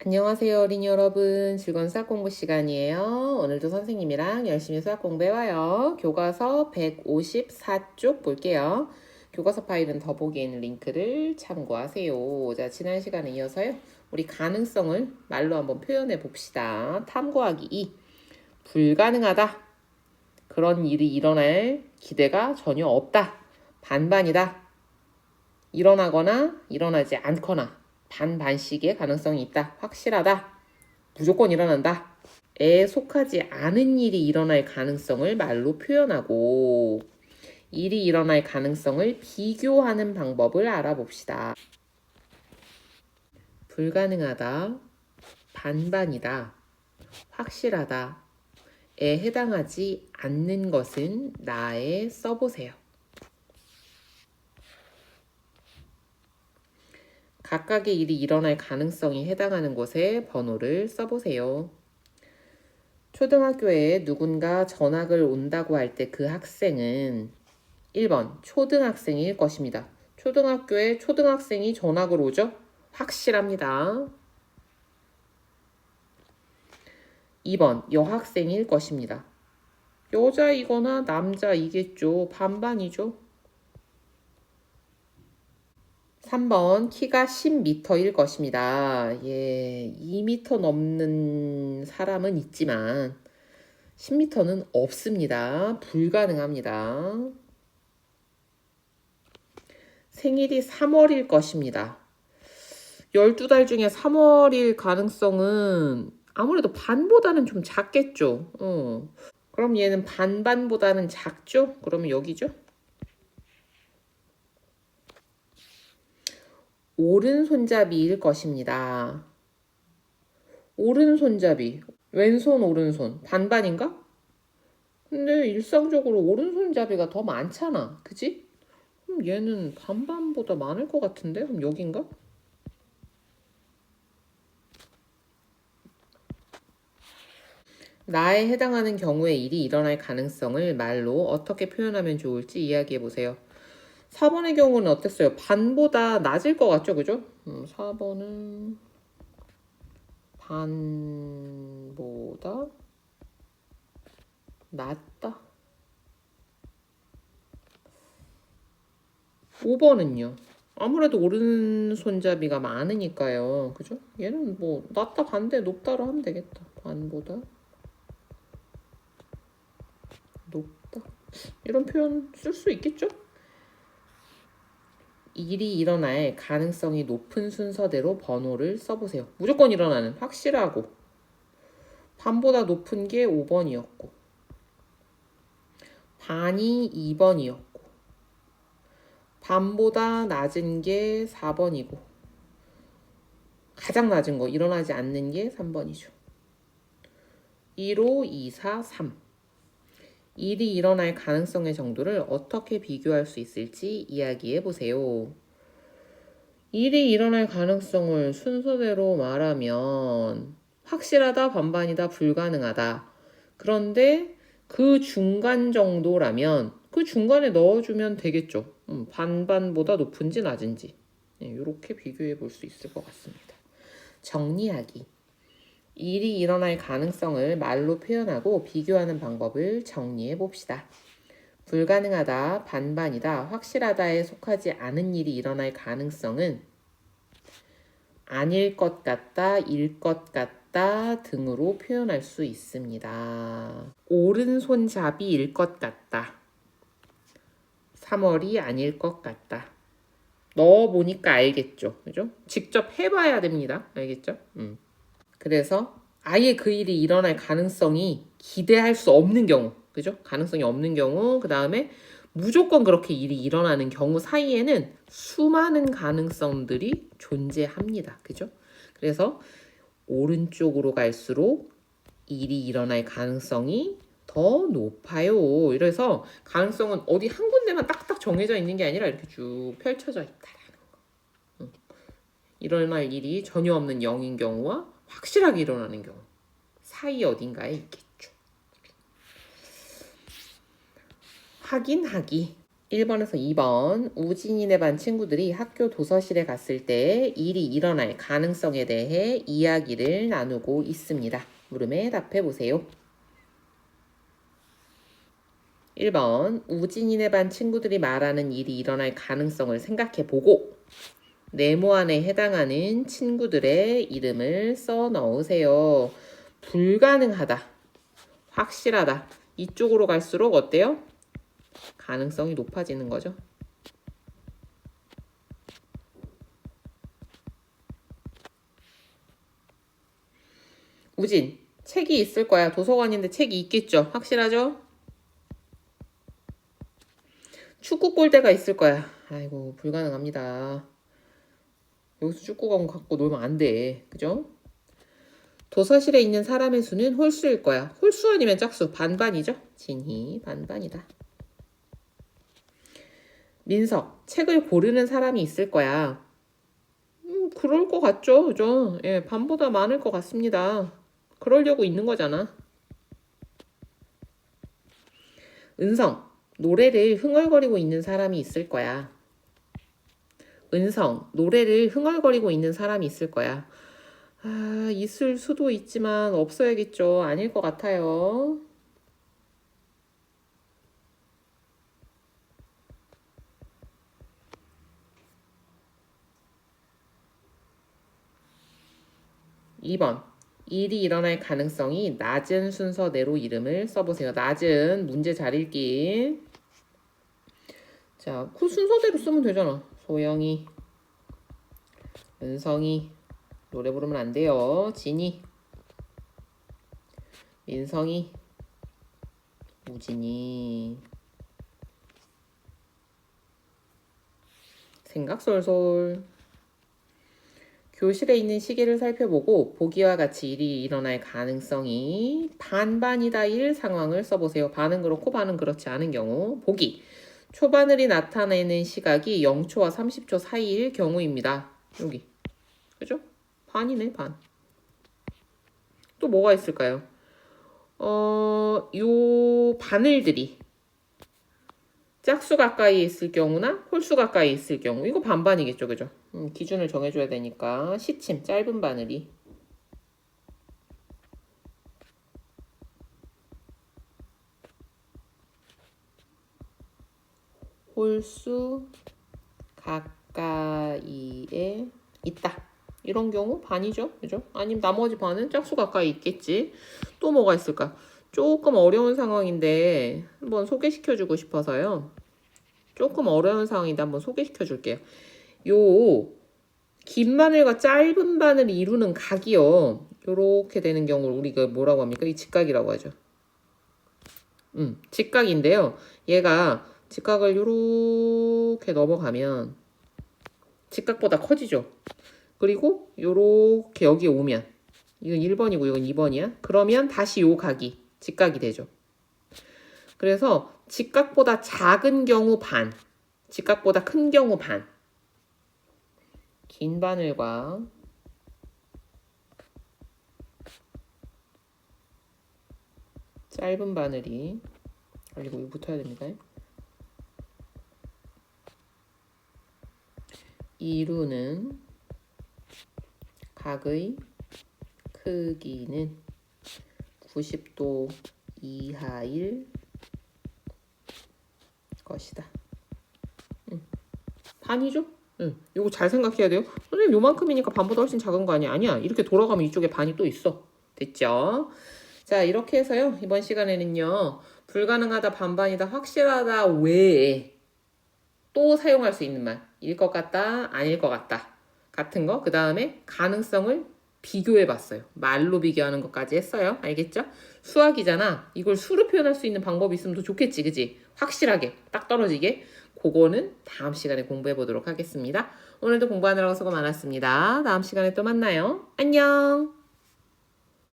안녕하세요, 어린이 여러분. 즐거운 수학 공부 시간이에요. 오늘도 선생님이랑 열심히 수학 공부해봐요. 교과서 154쪽 볼게요. 교과서 파일은 더보기에 있는 링크를 참고하세요. 자, 지난 시간에 이어서요. 우리 가능성을 말로 한번 표현해 봅시다. 탐구하기 2. 불가능하다. 그런 일이 일어날 기대가 전혀 없다. 반반이다. 일어나거나 일어나지 않거나 반반씩의 가능성이 있다. 확실하다. 무조건 일어난다. 에 속하지 않은 일이 일어날 가능성을 말로 표현하고 일이 일어날 가능성을 비교하는 방법을 알아봅시다. 불가능하다. 반반이다. 확실하다. 에 해당하지 않는 것은 나에 써보세요. 각각의 일이 일어날 가능성이 해당하는 곳에 번호를 써보세요. 초등학교에 누군가 전학을 온다고 할 때 그 학생은 1번 초등학생일 것입니다. 초등학교에 초등학생이 전학을 오죠? 확실합니다. 2번 여학생일 것입니다. 여자이거나 남자이겠죠. 반반이죠. 3번 키가 10m일 것입니다. 2m 넘는 사람은 있지만 10m는 없습니다. 불가능합니다. 생일이 3월일 것입니다. 12달 중에 3월일 가능성은 아무래도 반보다는 좀 작겠죠. 그럼 얘는 반반보다는 작죠? 그러면 여기죠? 오른손잡이일 것입니다. 오른손잡이. 왼손, 오른손. 반반인가? 근데 일상적으로 오른손잡이가 더 많잖아. 그치? 그럼 얘는 반반보다 많을 것 같은데? 그럼 여긴가? 나에 해당하는 경우에 일이 일어날 가능성을 말로 어떻게 표현하면 좋을지 이야기해보세요. 4번의 경우는 어땠어요? 반보다 낮을 것 같죠? 그죠? 4번은 반보다 낮다. 5번은요? 아무래도 오른손잡이가 많으니까요. 그죠? 얘는 뭐 낮다 반대 높다로 하면 되겠다. 반보다 높다. 이런 표현 쓸 수 있겠죠? 일이 일어날 가능성이 높은 순서대로 번호를 써보세요. 무조건 일어나는 확실하고 반보다 높은 게 5번이었고 반이 2번이었고 반보다 낮은 게 4번이고 가장 낮은 거 일어나지 않는 게 3번이죠. 1, 5, 2, 4, 3 일이 일어날 가능성의 정도를 어떻게 비교할 수 있을지 이야기해 보세요. 일이 일어날 가능성을 순서대로 말하면 확실하다, 반반이다, 불가능하다. 그런데 그 중간 정도라면 그 중간에 넣어주면 되겠죠. 반반보다 높은지 낮은지. 이렇게 비교해 볼 수 있을 것 같습니다. 정리하기. 일이 일어날 가능성을 말로 표현하고 비교하는 방법을 정리해 봅시다. 불가능하다, 반반이다, 확실하다에 속하지 않은 일이 일어날 가능성은 아닐 것 같다, 일 것 같다 등으로 표현할 수 있습니다. 오른손잡이일 것 같다. 3월이 아닐 것 같다. 넣어보니까 알겠죠. 그죠? 직접 해봐야 됩니다. 알겠죠? 그래서 아예 그 일이 일어날 가능성이 기대할 수 없는 경우, 그죠? 가능성이 없는 경우, 그 다음에 무조건 그렇게 일이 일어나는 경우 사이에는 수많은 가능성들이 존재합니다. 그죠? 그래서 오른쪽으로 갈수록 일이 일어날 가능성이 더 높아요. 이래서 가능성은 어디 한 군데만 딱딱 정해져 있는 게 아니라 이렇게 쭉 펼쳐져 있다라는 거. 일어날 일이 전혀 없는 0인 경우와 확실하게 일어나는 경우 사이 어딘가에 있겠죠. 확인하기. 1번에서 2번. 우진이네 반 친구들이 학교 도서실에 갔을 때 일이 일어날 가능성에 대해 이야기를 나누고 있습니다. 물음에 답해 보세요. 1번. 우진이네 반 친구들이 말하는 일이 일어날 가능성을 생각해 보고 네모안에 해당하는 친구들의 이름을 써 넣으세요. 불가능하다, 확실하다. 이쪽으로 갈수록 어때요? 가능성이 높아지는 거죠. 우진, 책이 있을 거야. 도서관인데 책이 있겠죠? 확실하죠? 축구 골대가 있을 거야. 아이고, 불가능합니다. 여기서 축구공 갖고 놀면 안 돼. 그죠? 도서실에 있는 사람의 수는 홀수일 거야. 홀수 아니면 짝수. 반반이죠? 진희, 반반이다. 민석, 책을 고르는 사람이 있을 거야. 그럴 것 같죠? 그죠? 예, 반보다 많을 것 같습니다. 그러려고 있는 거잖아. 은성, 노래를 흥얼거리고 있는 사람이 있을 거야. 은성, 노래를 흥얼거리고 있는 사람이 있을 거야. 아, 있을 수도 있지만 없어야겠죠. 아닐 것 같아요. (2번) 일이 일어날 가능성이 낮은 순서대로 이름을 써보세요. 낮은 문제 잘 읽기. 자, 그 순서대로 쓰면 되잖아. 소영이, 은성이, 노래 부르면 안 돼요. 진이, 민성이, 우진이. 생각 솔솔. 교실에 있는 시계를 살펴보고 보기와 같이 일이 일어날 가능성이 반반이다일 상황을 써보세요. 반은 그렇고 반은 그렇지 않은 경우. 보기. 초바늘이 나타내는 시각이 0초와 30초 사이일 경우입니다. 여기. 그죠? 반이네, 반. 또 뭐가 있을까요? 요 바늘들이 짝수 가까이 있을 경우나 홀수 가까이 있을 경우. 이거 반반이겠죠, 그죠? 기준을 정해줘야 되니까. 시침, 짧은 바늘이. 홀수 가까이에 있다. 이런 경우 반이죠, 그죠? 아니면 나머지 반은 짝수 가까이 있겠지. 또 뭐가 있을까? 조금 어려운 상황인데 한번 소개시켜주고 싶어서요. 조금 어려운 상황인데 한번 소개시켜줄게요. 요 긴 바늘과 짧은 바늘이 이루는 각이요. 요렇게 되는 경우를 우리가 뭐라고 합니까? 이 직각이라고 하죠. 직각인데요. 얘가 직각을 요렇게 넘어가면 직각보다 커지죠. 그리고 요렇게 여기에 오면 이건 1번이고 이건 2번이야. 그러면 다시 요 각이 직각이 되죠. 그래서 직각보다 작은 경우 반, 직각보다 큰 경우 반. 긴 바늘과 짧은 바늘이 그리고 이거 붙어야 됩니다. 이루는 각의 크기는 90도 이하일 것이다. 반이죠? 이거 잘 생각해야 돼요. 선생님 요만큼이니까 반보다 훨씬 작은 거 아니야? 아니야. 이렇게 돌아가면 이쪽에 반이 또 있어. 됐죠? 자, 이렇게 해서요. 이번 시간에는요. 불가능하다, 반반이다, 확실하다 외에 또 사용할 수 있는 말. 일 것 같다, 아닐 것 같다. 같은 거. 그 다음에 가능성을 비교해 봤어요. 말로 비교하는 것까지 했어요. 알겠죠? 수학이잖아. 이걸 수로 표현할 수 있는 방법이 있으면 더 좋겠지, 그지? 확실하게, 딱 떨어지게. 그거는 다음 시간에 공부해 보도록 하겠습니다. 오늘도 공부하느라고 수고 많았습니다. 다음 시간에 또 만나요. 안녕!